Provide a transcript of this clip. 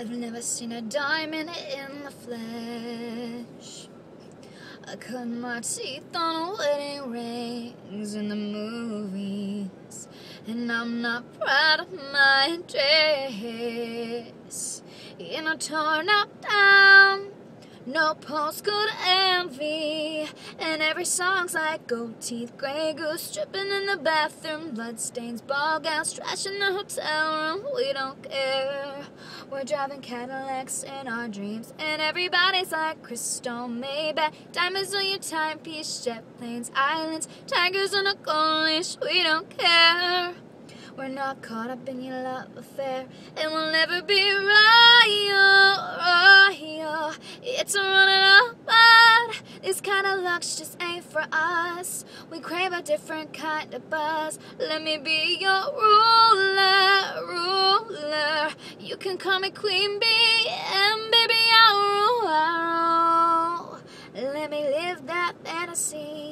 I've never seen a diamond in the flesh. I cut my teeth on wedding rings in the movies, and I'm not proud of my dress. In a torn up town, no postcode envy, and every song's like gold teeth, gray goose dripping in the bathroom, bloodstains, ball gowns, trash in the hotel room. We don't care. We're driving Cadillacs in our dreams, and everybody's like crystal Maybach, diamonds on your timepiece, jet planes, islands, tigers on a gold leash. We don't care. We're not caught up in your love affair, and we'll never be royal. It's running up, but this kind of luck's just ain't for us. We crave a different kind of buzz. Let me be your ruler. You can call me Queen Bee, and baby I'll rule. Let me live that fantasy.